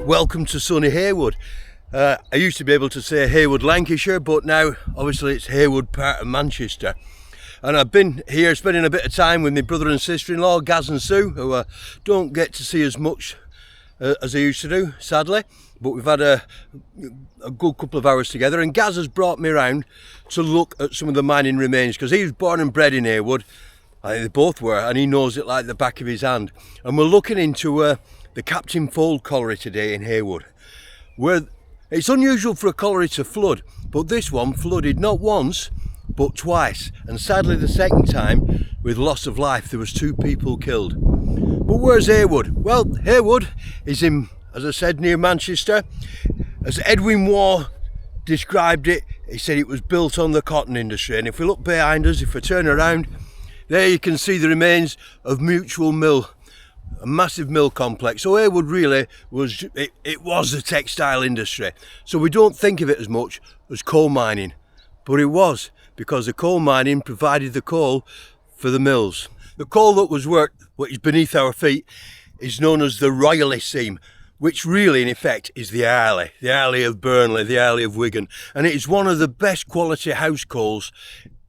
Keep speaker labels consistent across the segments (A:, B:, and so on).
A: Welcome to sunny Heywood. I used to be able to say Heywood, Lancashire, but now obviously it's Heywood, part of Manchester. And I've been here spending a bit of time with my brother and sister-in-law, Gaz and Sue, who I don't get to see as much as I used to do, sadly. But we've had a good couple of hours together, and Gaz has brought me around to look at some of the mining remains, because he was born and bred in Heywood. I think they both were, and he knows it like the back of his hand. And we're looking into the Captain Fold Colliery today in Heywood, where it's unusual for a colliery to flood, but this one flooded not once but twice, and sadly the second time, with loss of life, there was 2 people killed. But where's Heywood? Well, Heywood is in, as I said, near Manchester. As Edwin Waugh described it, he said it was built on the cotton industry. And if we look behind us, if we turn around, there you can see the remains of Mutual Mill, a massive mill complex. So Heywood really was, it was the textile industry. So we don't think of it as much as coal mining, but it was, because the coal mining provided the coal for the mills. The coal that was worked, what is beneath our feet, is known as the royalist seam, which really in effect is the Arley of Burnley, the Arley of Wigan. And it is one of the best quality house coals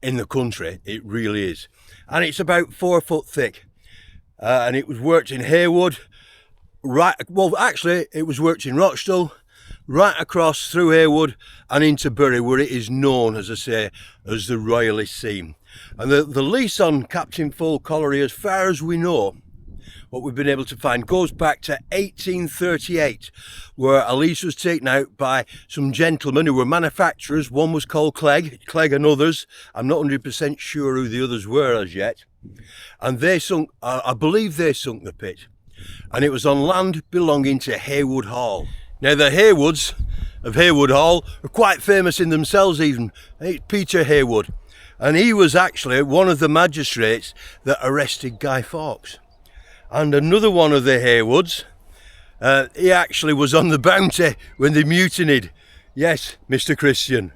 A: in the country, it really is. And it's about 4 foot thick. And it was worked in Heywood, it was worked in Rochdale, right across through Heywood and into Bury, where it is known, as I say, as the royalist seam. And the lease on Captain Fold Colliery, as far as we know, what we've been able to find, goes back to 1838, where a lease was taken out by some gentlemen who were manufacturers. One was called Clegg and others. I'm not 100% sure who the others were as yet. And they sunk, I believe they sunk the pit. And it was on land belonging to Heywood Hall. Now the Heywoods of Heywood Hall are quite famous in themselves even. It's Peter Heywood. And he was actually one of the magistrates that arrested Guy Fawkes. And another one of the Heywoods, he actually was on the Bounty when they mutinied. Yes, Mr. Christian.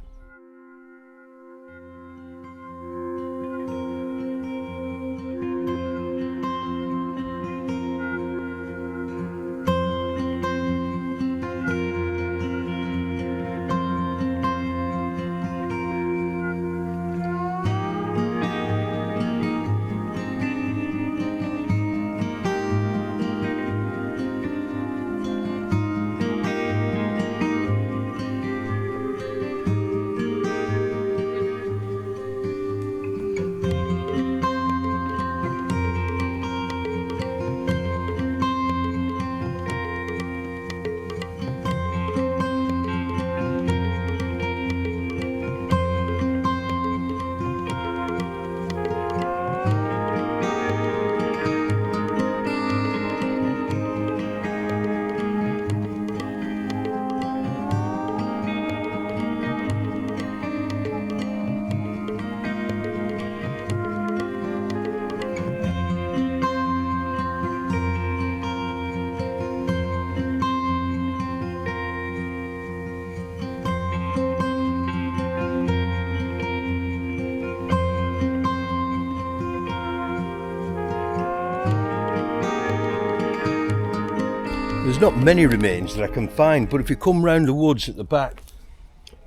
A: There's not many remains that I can find, but if you come round the woods at the back,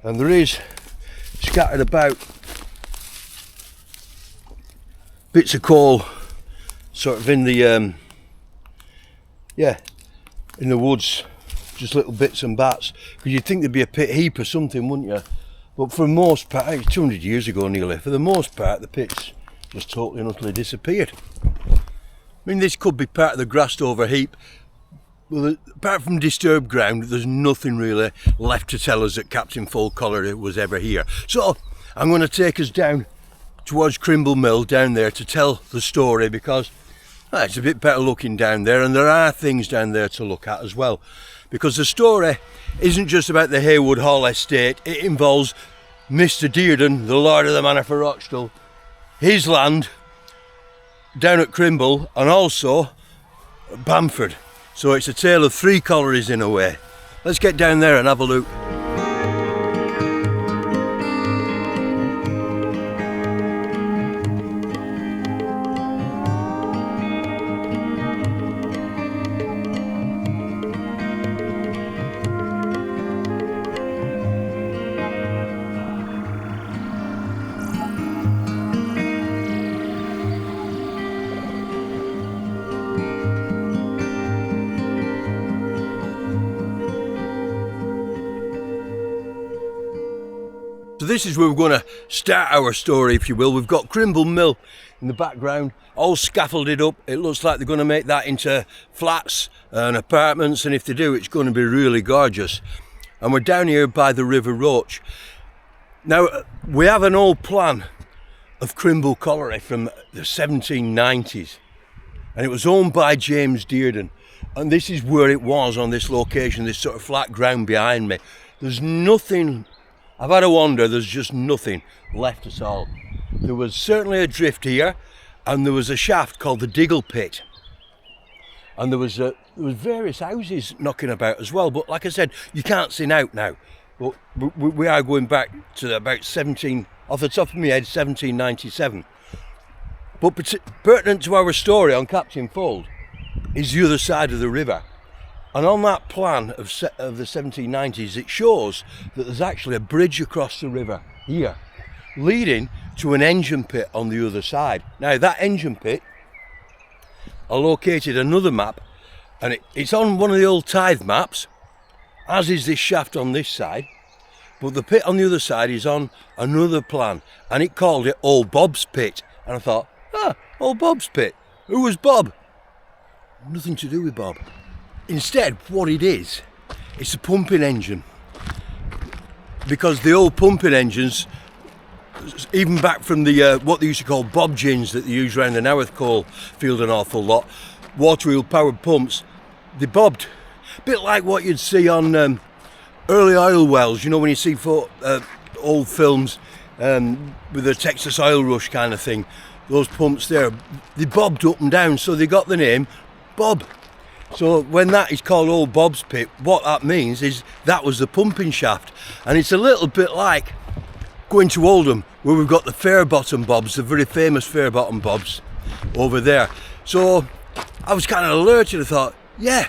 A: and there is scattered about bits of coal sort of in the in the woods, just little bits and bats, because you'd think there'd be a pit heap or something, wouldn't you? But for the most part, it's 200 years ago nearly, for the most part the pits just totally and utterly disappeared. I mean, this could be part of the grassed over heap. Well, apart from disturbed ground, there's nothing really left to tell us that Captain Fold Colliery was ever here. So I'm going to take us down towards Crimble Mill, down there, to tell the story, because it's a bit better looking down there, and there are things down there to look at as well. Because the story isn't just about the Heywood Hall estate, it involves Mr. Dearden, the Lord of the Manor for Rochdale, his land down at Crimble, and also Bamford. So it's a tale of 3 collieries in a way. Let's get down there and have a look. So this is where we're going to start our story, if you will. We've got Crimble Mill in the background, all scaffolded up. It looks like they're going to make that into flats and apartments, and if they do, it's going to be really gorgeous. And we're down here by the River Roach. Now, we have an old plan of Crimble Colliery from the 1790s, and it was owned by James Dearden. And this is where it was on this location, this sort of flat ground behind me. There's nothing, I've had a wander, there's just nothing left at all. There was certainly a drift here, and there was a shaft called the Diggle Pit. And there was various houses knocking about as well, but like I said, you can't see out now. But we are going back to about off the top of my head, 1797. But pertinent to our story on Captain Fold is the other side of the river. And on that plan of the 1790s, it shows that there's actually a bridge across the river here, leading to an engine pit on the other side. Now, that engine pit, I located another map, and it's on one of the old tithe maps, as is this shaft on this side, but the pit on the other side is on another plan, and it called it Old Bob's Pit. And I thought, Old Bob's Pit. Who was Bob? Nothing to do with Bob. Instead, what it is, it's a pumping engine. Because the old pumping engines, even back from the what they used to call bob gins that they used around the Naworth coal field an awful lot, water wheel powered pumps, they bobbed. A bit like what you'd see on early oil wells, you know, when you see old films with the Texas oil rush kind of thing, those pumps there, they bobbed up and down, so they got the name Bob. So when that is called Old Bob's Pit, what that means is that was the pumping shaft. And it's a little bit like going to Oldham, where we've got the Fairbottom Bobs, the very famous Fairbottom Bobs over there. So I was kind of alerted. I thought, yeah,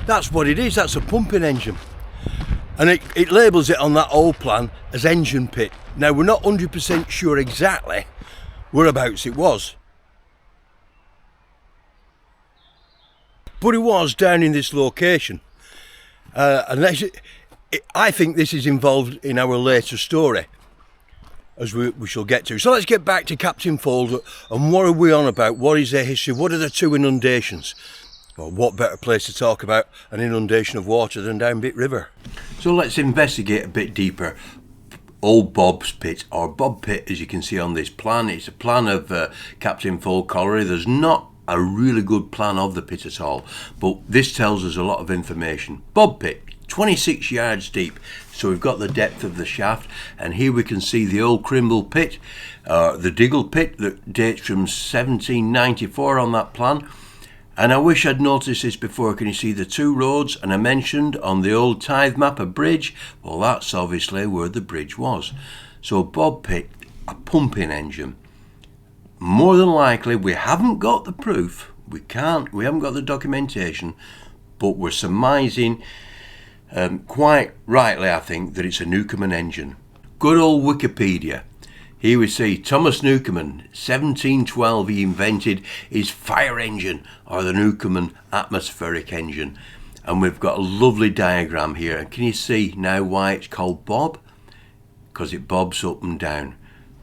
A: that's what it is. That's a pumping engine. And it labels it on that old plan as engine pit. Now, we're not 100% sure exactly whereabouts it was, but it was down in this location. And I think this is involved in our later story, as we shall get to. So let's get back to Captain Fold, and what are we on about? What is their history? What are the two inundations? Well, what better place to talk about an inundation of water than down Bit River? So let's investigate a bit deeper. Old Bob's Pit, or Bob Pit, as you can see on this plan. It's a plan of Captain Fold Colliery. There's not a really good plan of the pit at all, but this tells us a lot of information. Bob Pit, 26 yards deep, so we've got the depth of the shaft, and here we can see the old Crimble Pit, the Diggle Pit that dates from 1794 on that plan. And I wish I'd noticed this before. Can you see the two roads? And I mentioned on the old tithe map a bridge. Well, that's obviously where the bridge was. So Bob Pit, a pumping engine. More than likely, we haven't got the proof. We haven't got the documentation, but we're surmising quite rightly, I think, that it's a Newcomen engine. Good old Wikipedia. Here we see Thomas Newcomen, 1712, he invented his fire engine, or the Newcomen atmospheric engine. And we've got a lovely diagram here. And can you see now why it's called Bob? Because it bobs up and down.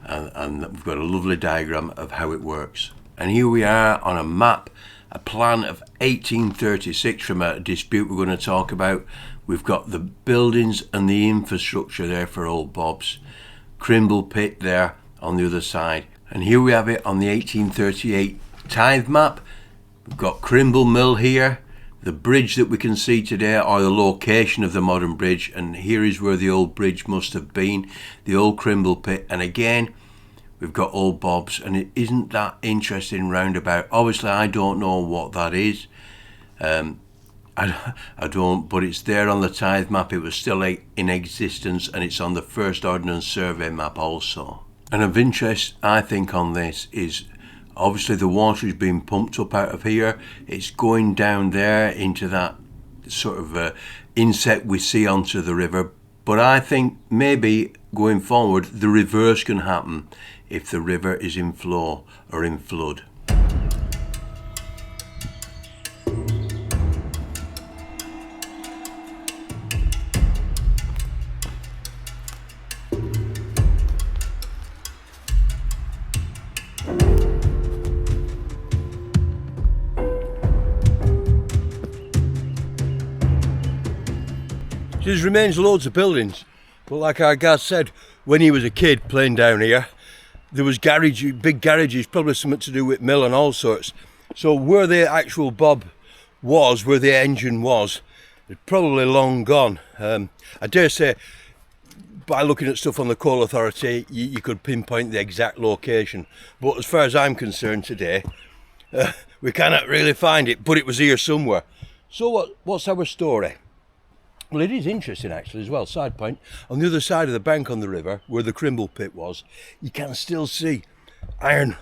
A: And we've got a lovely diagram of how it works. And here we are on a map, a plan of 1836 from a dispute we're going to talk about. We've got the buildings and the infrastructure there for Old Bob's. Crimble Pit there on the other side, and here we have it on the 1838 tithe map. We've got Crimble Mill here, the bridge that we can see today, or the location of the modern bridge, and here is where the old bridge must have been, the old Crimble Pit. And again, we've got Old Bob's, and it isn't that interesting roundabout. Obviously I don't know what that is, I don't, but it's there on the tithe map. It was still in existence, and it's on the First Ordnance Survey map also. And of interest, I think, on this is obviously the water is being pumped up out of here. It's going down there into that sort of inset we see onto the river. But I think maybe going forward, the reverse can happen if the river is in flow or in flood. There's remains loads of buildings, but like our guy said, when he was a kid playing down here, there was big garages, probably something to do with mill and all sorts. So where the actual bob was, where the engine was, it's probably long gone. I dare say, by looking at stuff on the Coal Authority, you could pinpoint the exact location. But as far as I'm concerned today, we cannot really find it, but it was here somewhere. So what's our story? Well, it is interesting actually as well. Side point, on the other side of the bank on the river, where the Crimble pit was, you can still see iron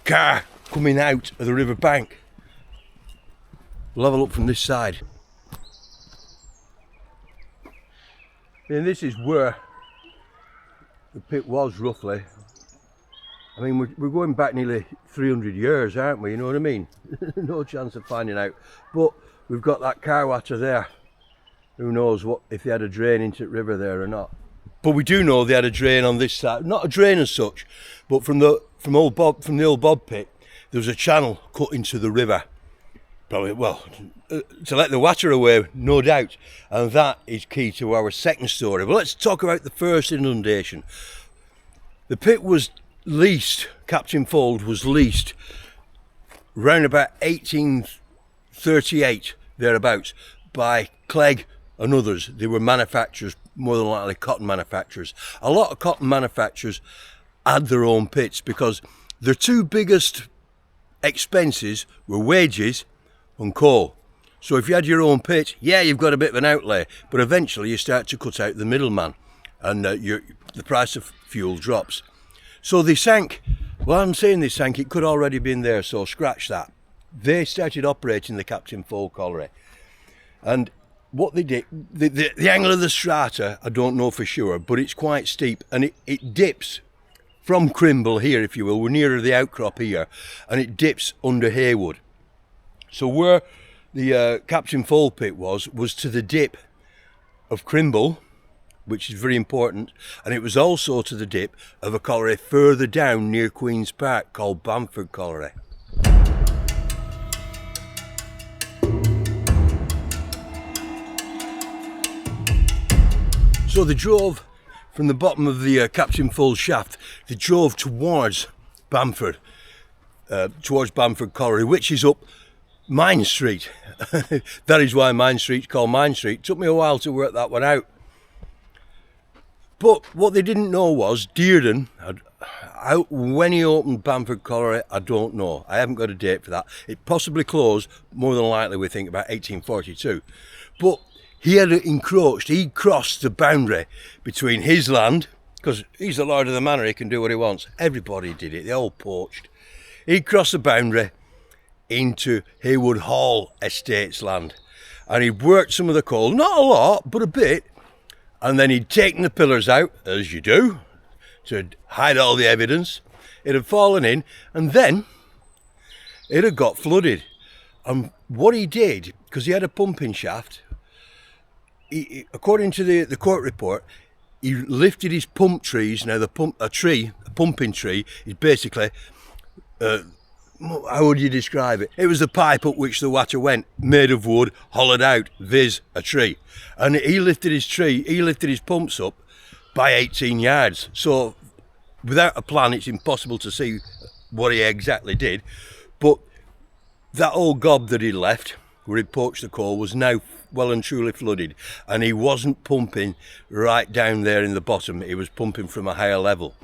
A: car coming out of the river bank. We'll have a look from this side. And this is where the pit was roughly. I mean, we're going back nearly 300 years, aren't we? You know what I mean? No chance of finding out. But we've got that car water there. Who knows if they had a drain into the river there or not. But we do know they had a drain on this side. Not a drain as such, but from the old Bob pit, there was a channel cut into the river. Probably, well, to let the water away, no doubt. And that is key to our second story. But let's talk about the first inundation. The pit was leased, Captain Fold was leased round about 1838, thereabouts, by Clegg and others. They were manufacturers, more than likely cotton manufacturers. A lot of cotton manufacturers had their own pits because their two biggest expenses were wages and coal. So if you had your own pit, yeah, you've got a bit of an outlay, but eventually you start to cut out the middleman and the price of fuel drops. So they sank. Well, I'm saying they sank, it could already been there, so scratch that. They started operating the Captain Fold Colliery. And what they did, the angle of the strata, I don't know for sure, but it's quite steep and it dips from Crimble here, if you will. We're nearer the outcrop here, and it dips under Heywood. So where the Captain Fold pit was to the dip of Crimble, which is very important, and it was also to the dip of a colliery further down near Queen's Park called Bamford Colliery. So they drove from the bottom of the Captain Fold shaft, they drove towards Bamford Colliery, which is up Mine Street. That is why Mine Street's called Mine Street. It took me a while to work that one out. But what they didn't know was Dearden, when he opened Bamford Colliery, I don't know. I haven't got a date for that. It possibly closed, more than likely we think, about 1842. But he had encroached, he crossed the boundary between his land, because he's the lord of the manor, he can do what he wants. Everybody did it, they all poached. He crossed the boundary into Heywood Hall Estates land. And he'd worked some of the coal, not a lot, but a bit. And then he'd taken the pillars out, as you do, to hide all the evidence. It had fallen in, and then it had got flooded. And what he did, because he had a pumping shaft, according to the court report, he lifted his pump trees. Now a pumping tree is basically, how would you describe it? It was the pipe up which the water went, made of wood, hollowed out, viz a tree. And he lifted his pumps up by 18 yards. So without a plan, it's impossible to see what he exactly did. But that old gob that he left, where he poached the coal, was now well and truly flooded, and he wasn't pumping right down there in the bottom, he was pumping from a higher level.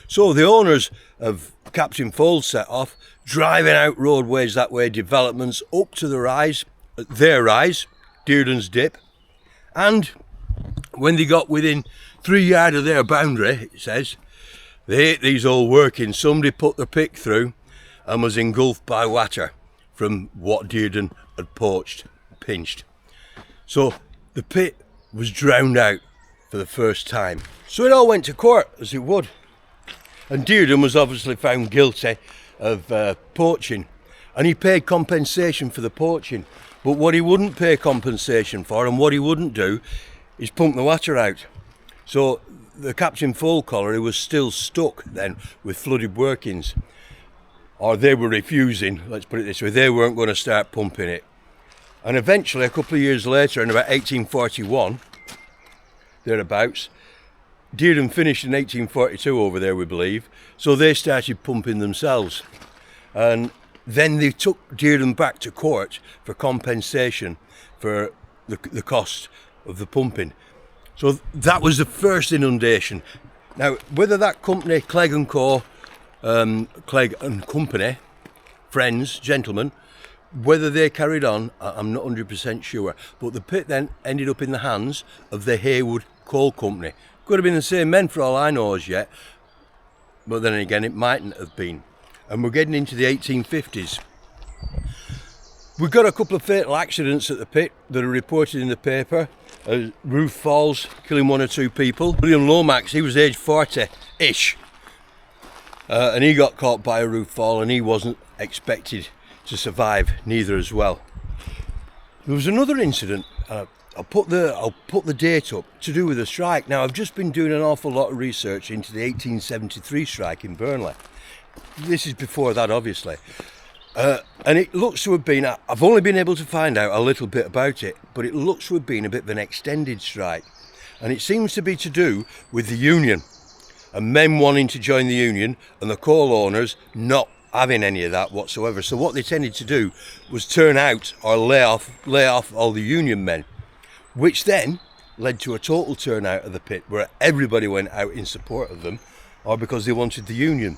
A: So the owners of Captain Fold set off, driving out roadways that way, developments up to their rise, Dearden's Dip, and when they got within 3 yards of their boundary, it says, they hit these old workings, somebody put their pick through and was engulfed by water from what Dearden had pinched. So the pit was drowned out for the first time. So it all went to court, as it would. And Dearden was obviously found guilty of poaching. And he paid compensation for the poaching. But what he wouldn't pay compensation for, and what he wouldn't do, is pump the water out. So the Captain Fold Colliery was still stuck then with flooded workings. Or they were refusing, let's put it this way, they weren't going to start pumping it. And eventually, a couple of years later, in about 1841, thereabouts, Dearden finished in 1842 over there, we believe, so they started pumping themselves. And then they took Dearden back to court for compensation for the cost of the pumping. So that was the first inundation. Now, whether that company, Clegg and Co, Clegg and Company, friends, gentlemen, whether they carried on, I'm not 100% sure. But the pit then ended up in the hands of the Heywood Coal Company. Could have been the same men for all I know as yet. But then again, it mightn't have been. And we're getting into the 1850s. We've got a couple of fatal accidents at the pit that are reported in the paper. Roof falls, killing 1 or 2 people. William Lomax, he was aged 40-ish. And he got caught by a roof fall and he wasn't expected to survive, neither as well. There was another incident, I'll put the date up, to do with a strike. Now, I've just been doing an awful lot of research into the 1873 strike in Burnley. This is before that, obviously. And it looks to have been, I've only been able to find out a little bit about it, but it looks to have been a bit of an extended strike. And it seems to be to do with the union, and men wanting to join the union and the coal owners not having any of that whatsoever. So what they tended to do was turn out or lay off all the union men, which then led to a total turnout of the pit where everybody went out in support of them or because they wanted the union.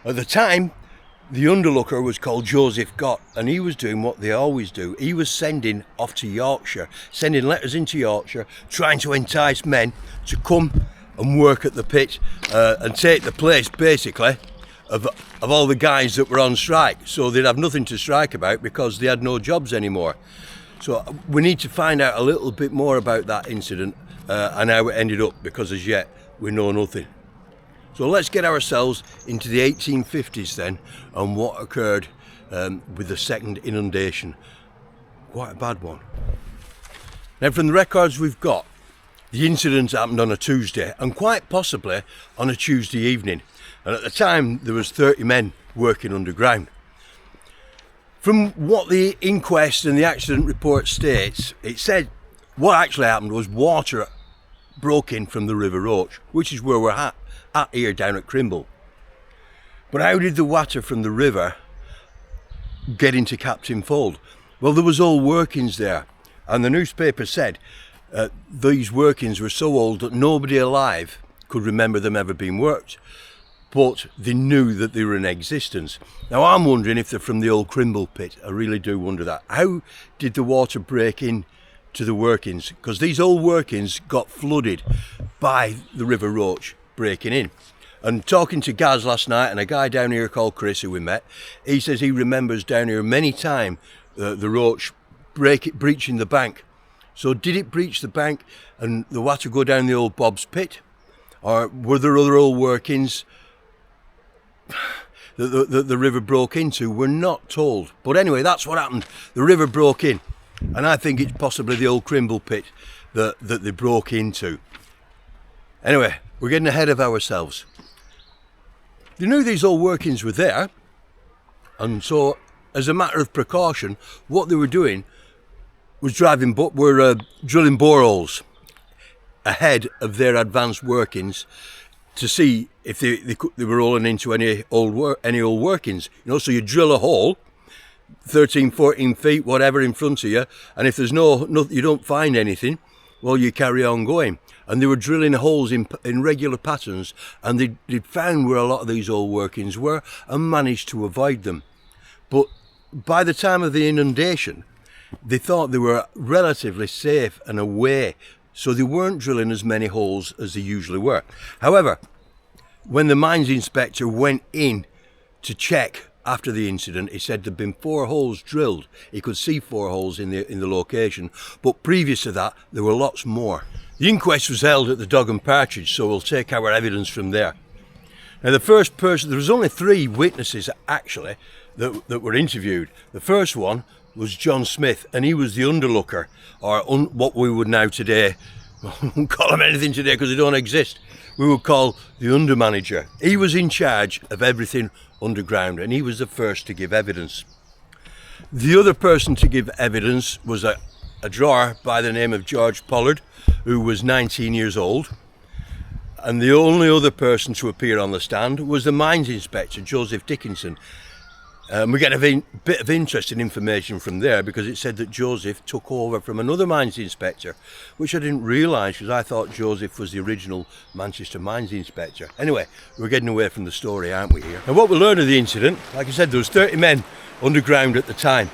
A: At the time, the underlooker was called Joseph Gott, and he was doing what they always do. He was sending off to Yorkshire, sending letters into Yorkshire, trying to entice men to come and work at the pit and take the place, basically, of all the guys that were on strike. So they'd have nothing to strike about because they had no jobs anymore. So we need to find out a little bit more about that incident and how it ended up, because as yet we know nothing. So let's get ourselves into the 1850s then, and what occurred with the second inundation. Quite a bad one. Now, from the records we've got, the incident happened on a Tuesday, and quite possibly on a Tuesday evening. And at the time, there was 30 men working underground. From what the inquest and the accident report states, it said what actually happened was water broke in from the River Roach, which is where we're at here down at Crimble. But how did the water from the river get into Captain Fold? Well, there was old workings there, and the newspaper said these workings were so old that nobody alive could remember them ever being worked, but they knew that they were in existence. Now, I'm wondering if they're from the old Crimble pit. I really do wonder that. How did the water break in to the workings? Because these old workings got flooded by the River Roach breaking in. And talking to Gaz last night, and a guy down here called Chris who we met, he says he remembers down here many times the Roach breaching the bank. So did it breach the bank and the water go down the old Bob's pit? Or were there other old workings that the river broke into? We're not told. But anyway, that's what happened. The river broke in. And I think it's possibly the old Crimble pit that they broke into. Anyway, we're getting ahead of ourselves. They knew these old workings were there. And so, as a matter of precaution, what they were doing was drilling boreholes ahead of their advanced workings to see if they were rolling into any old workings. You know, so you drill a hole 13, 14 feet, whatever, in front of you, and if there's no you don't find anything, well, you carry on going. And they were drilling holes in regular patterns, and they'd found where a lot of these old workings were and managed to avoid them. But by the time of the inundation, they thought they were relatively safe and away, so they weren't drilling as many holes as they usually were. However, when the mines inspector went in to check after the incident, he said there'd been 4 holes drilled. He could see 4 holes in the location, but previous to that, there were lots more. The inquest was held at the Dog and Partridge, so we'll take our evidence from there. Now, the first person, there was only 3 witnesses actually that were interviewed. The first one was John Smith, and he was the underlooker, or what we would now today, we won't call him anything today because they don't exist, we would call the undermanager. He was in charge of everything underground, and he was the first to give evidence. The other person to give evidence was a drawer by the name of George Pollard, who was 19 years old. And the only other person to appear on the stand was the mines inspector, Joseph Dickinson. We get a bit of interesting information from there, because it said that Joseph took over from another mines inspector, which I didn't realise, because I thought Joseph was the original Manchester mines inspector. Anyway, we're getting away from the story, aren't we here? And what we learned of the incident, like I said, there was 30 men underground at the time.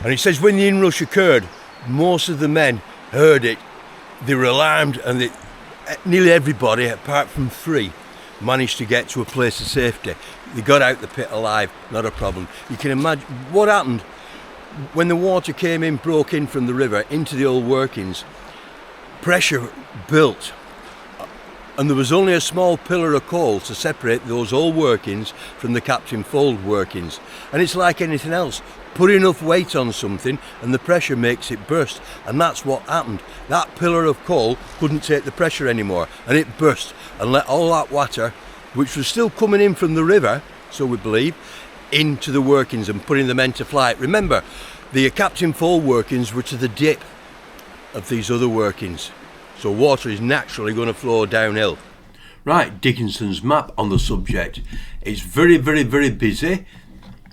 A: And he says when the inrush occurred, most of the men heard it. They were alarmed, and nearly everybody, apart from 3, managed to get to a place of safety. They got out the pit alive, not a problem. You can imagine what happened when the water came in, broke in from the river into the old workings. Pressure built, and there was only a small pillar of coal to separate those old workings from the Captain Fold workings. And it's like anything else. Put enough weight on something and the pressure makes it burst, and that's what happened. That pillar of coal couldn't take the pressure anymore, and it burst and let all that water, which was still coming in from the river, so we believe, into the workings and putting the men to flight. Remember, the Captain Fold workings were to the dip of these other workings, so water is naturally going to flow downhill. Right, Dickinson's map on the subject is very, very, very busy.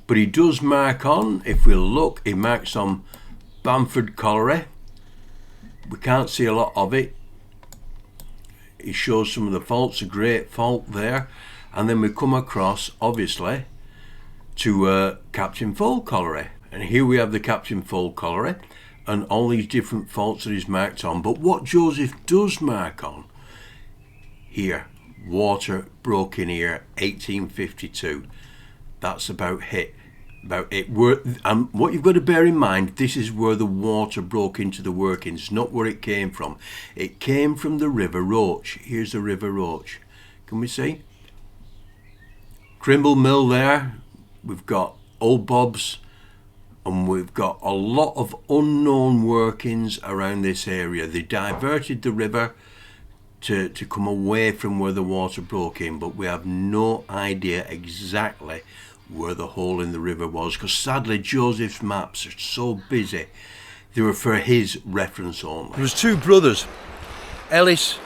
A: But he does mark on, if we look, he marks on Bamford Colliery. We can't see a lot of it. He shows some of the faults, a great fault there. And then we come across, obviously, to Captain Fold Colliery. And here we have the Captain Fold Colliery and all these different faults that he's marked on. But what Joseph does mark on, here, water broke in here, 1852. That's about it. And what you've got to bear in mind, this is where the water broke into the workings, not where it came from. It came from the River Roach. Here's the River Roach. Can we see? Crimble Mill there. We've got Old Bob's, and we've got a lot of unknown workings around this area. They diverted the river to come away from where the water broke in, but we have no idea exactly where the hole in the river was, because sadly Joseph's maps are so busy, they were for his reference only. There was 2 brothers, Ellis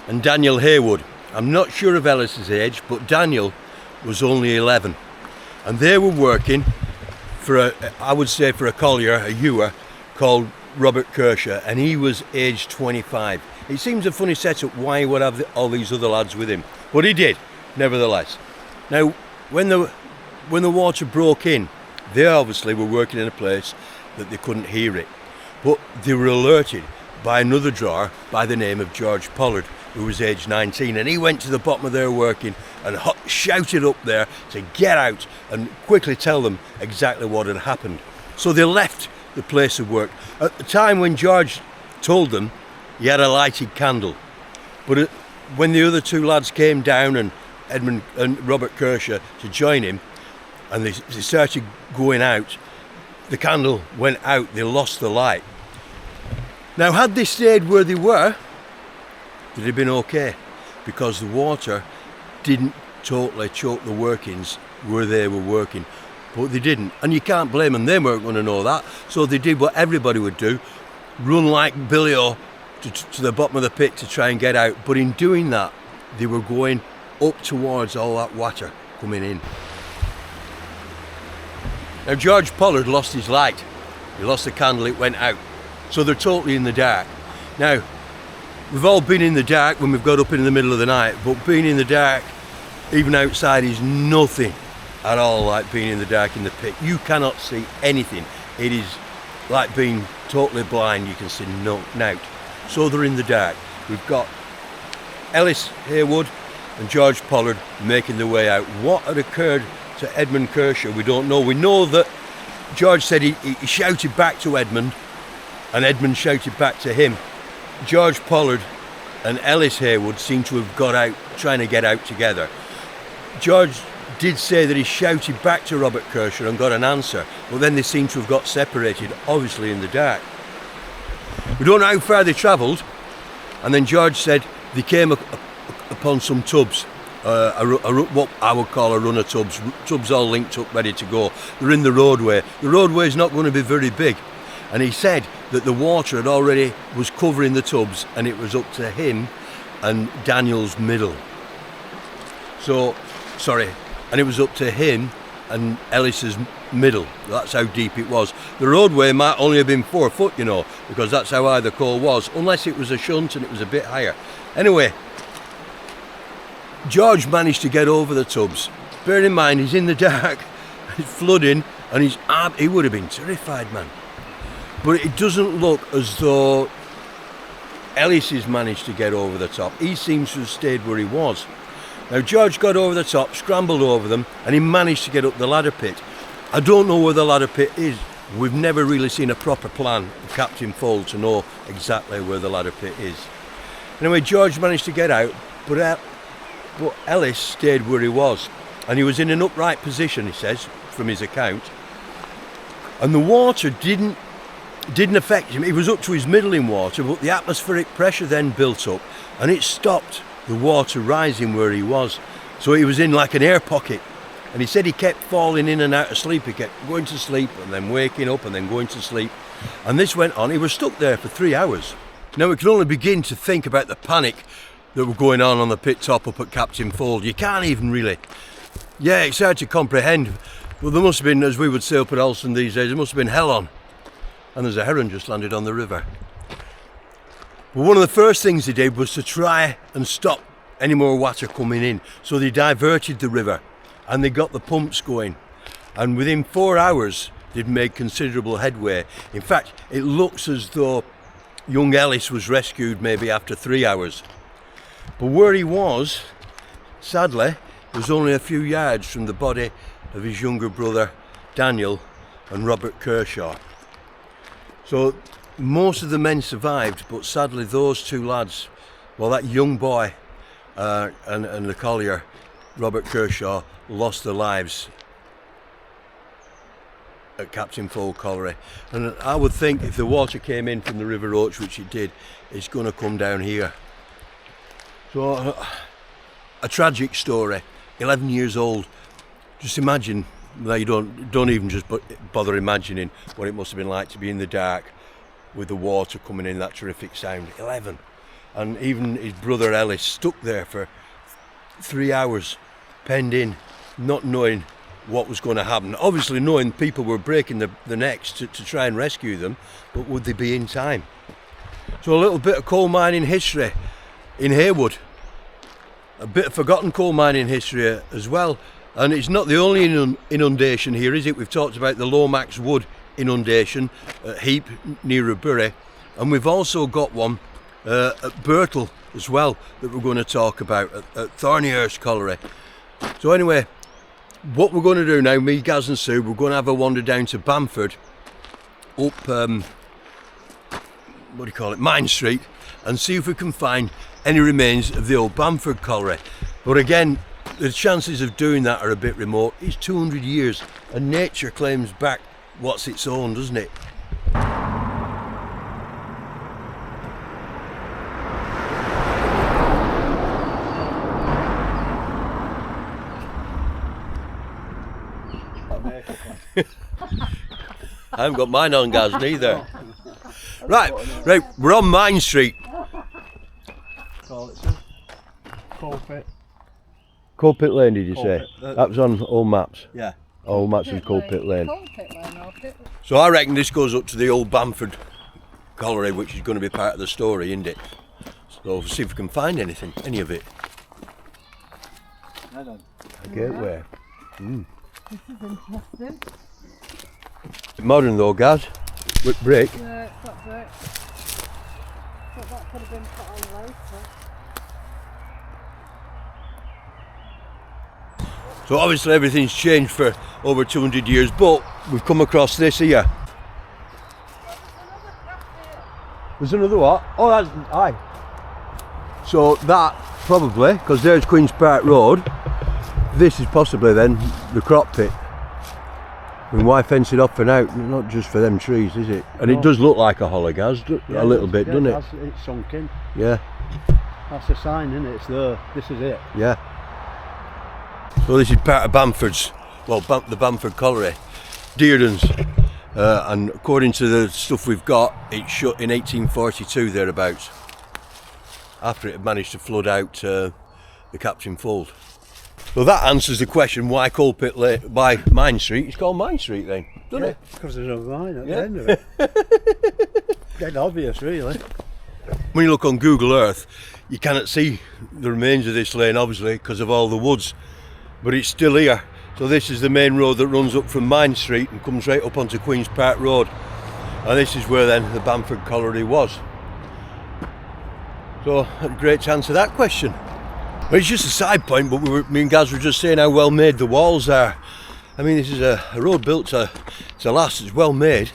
A: and Daniel Heywood. I'm not sure of Ellis's age, but Daniel was only 11, and they were working for I would say for a collier, a ewer, called Robert Kershaw, and he was aged 25. It seems a funny setup why he would have all these other lads with him, but he did, nevertheless. Now, when the water broke in, they obviously were working in a place that they couldn't hear it, but they were alerted by another drawer by the name of George Pollard, who was aged 19, and he went to the bottom of their working and shouted up there to get out and quickly tell them exactly what had happened. So they left the place of work. At the time when George told them, he had a lighted candle, but when the other 2 lads came down, and Edmund and Robert Kershaw, to join him, and they started going out, the candle went out, they lost the light. Now, had they stayed where they were, they'd have been okay, because the water didn't totally choke the workings where they were working, but they didn't, and you can't blame them. They weren't going to know that, so they did what everybody would do, run like Billy O to the bottom of the pit to try and get out. But in doing that, they were going up towards all that water coming in. Now, George Pollard lost his light. He lost the candle, it went out. So they're totally in the dark. Now, we've all been in the dark when we've got up in the middle of the night, but being in the dark, even outside, is nothing at all like being in the dark in the pit. You cannot see anything. It is like being totally blind. You can see nought. So they're in the dark. We've got Ellis, Heywood and George Pollard making their way out. What had occurred to Edmund Kershaw, we don't know. We know that George said he shouted back to Edmund, and Edmund shouted back to him. George Pollard and Ellis Heywood seem to have got out, trying to get out together. George did say that he shouted back to Robert Kershaw and got an answer, but then they seem to have got separated, obviously in the dark. We don't know how far they travelled, and then George said they came upon some tubs, what I would call a run of tubs. Tubs all linked up, ready to go. They're in the roadway. The roadway's not going to be very big. And he said that the water had already was covering the tubs, and it was up to him and Daniel's middle. So, sorry, and it was up to him and Ellis's middle. That's how deep it was. The roadway might only have been 4 foot, you know, because that's how high the coal was, unless it was a shunt and it was a bit higher. Anyway, George managed to get over the tubs. Bear in mind, he's in the dark, it's flooding, and he would have been terrified, man. But it doesn't look as though Ellis has managed to get over the top. He seems to have stayed where he was. Now George got over the top, scrambled over them, and he managed to get up the ladder pit. I don't know where the ladder pit is. We've never really seen a proper plan of Captain Fold to know exactly where the ladder pit is. Anyway, George managed to get out, but Ellis stayed where he was. And he was in an upright position, he says, from his account. And the water didn't affect him. He was up to his middle in water, but the atmospheric pressure then built up, and it stopped the water rising where he was. So he was in like an air pocket. And he said he kept falling in and out of sleep. He kept going to sleep and then waking up and then going to sleep. And this went on. He was stuck there for 3 hours. Now we can only begin to think about the panic that were going on the pit top up at Captain Fold. You can't even really... Yeah, it's hard to comprehend. Well, there must have been, as we would say up at Alston these days, there must have been hell on. And there's a heron just landed on the river. But one of the first things they did was to try and stop any more water coming in. So they diverted the river and they got the pumps going. And within 4 hours, they'd made considerable headway. In fact, it looks as though young Ellis was rescued maybe after 3 hours. But where he was, sadly, was only a few yards from the body of his younger brother, Daniel, and Robert Kershaw. So most of the men survived, but sadly those two lads, well, that young boy and the collier, Robert Kershaw, lost their lives at Captain Fold Colliery. And I would think if the water came in from the River Roach, which it did, it's going to come down here. So a tragic story, 11 years old. Just imagine, now you don't even just bother imagining what it must have been like to be in the dark with the water coming in, that terrific sound. 11. And even his brother Ellis stuck there for 3 hours, penned in, not knowing what was going to happen. Obviously knowing people were breaking the necks to try and rescue them, but would they be in time? So a little bit of coal mining history in Heywood. A bit of forgotten coal mining history as well. And it's not the only inundation here, is it? We've talked about the Lomax Wood inundation at Heap near Bury, and we've also got one at Birtle as well that we're going to talk about at Thornyhurst Colliery. So anyway, what we're going to do now, me, Gaz and Sue, we're going to have a wander down to Bamford, up Mine Street, and see if we can find any remains of the old Bamford Colliery. But again, the chances of doing that are a bit remote. It's 200 years and nature claims back what's its own, doesn't it? I haven't got mine on, Gaz, neither. Right, we're on Mine Street.
B: Coal pit.
A: Coal Pit Lane, did you say? That was on all maps.
B: Yeah.
A: All maps of Coal Pit Lane.
C: Coal pit lane, or pit.
A: So I reckon this goes up to the old Bamford Colliery, which is going to be part of the story, isn't it? So we'll see if we can find anything, any of it.
B: I don't.
A: A gateway.
C: This is interesting.
A: Modern though, Gaz. With brick.
C: Yeah, it's got brick. But that could have been put on later.
A: So obviously everything's changed for over 200 years, but we've come across this here. There's another what? Oh, that's, aye. So that, probably, because there's Queen's Park Road, this is possibly then the crop pit. I mean, why fence it off for now? Not just for them trees, is it? And it does look like a hollow, Gaz, a little bit, doesn't it?
B: It's sunk in.
A: Yeah.
B: That's a sign, isn't it? It's there. This is it.
A: Yeah. So this is part of Bamford's, well, the Bamford Colliery, Dearden's, and according to the stuff we've got, it shut in 1842 thereabouts, after it had managed to flood out the Captain Fold. So that answers the question, why Coalpit Lane, why Mine Street? It's called Mine Street then, doesn't it?
B: Because there's no mine at the end of it. Dead obvious, really.
A: When you look on Google Earth, you cannot see the remains of this lane, obviously, because of all the woods, but it's still here. So this is the main road that runs up from Mine Street and comes right up onto Queen's Park Road, and this is where then the Bamford Colliery was. So a great to answer that question. Well, it's just a side point, but me and Gaz were just saying how well made the walls are. I mean, this is a road built to last. It's well made.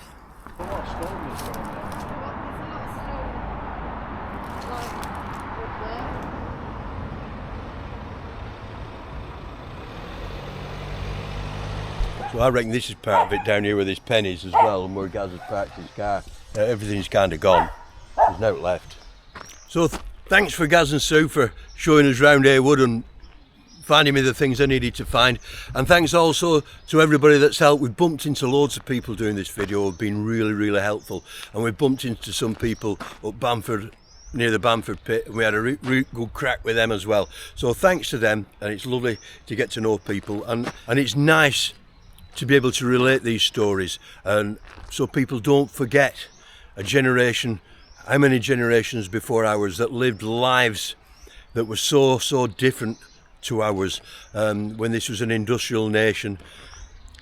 A: So I reckon this is part of it down here where this pen is as well, and where Gaz has parked his car. Everything's kind of gone. There's no left. So thanks for Gaz and Sue for showing us round Heywood and finding me the things I needed to find. And thanks also to everybody that's helped. We've bumped into loads of people doing this video who've been really, really helpful. And we've bumped into some people up Bamford, near the Bamford pit, and we had a really good crack with them as well. So thanks to them, and it's lovely to get to know people, and it's nice to be able to relate these stories, and so people don't forget a generation, how many generations before ours, that lived lives that were so different to ours, when this was an industrial nation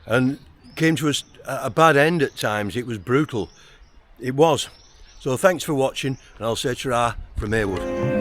A: and came to a bad end at times. It was brutal, it was. So thanks for watching, and I'll say ta-ra from Heywood.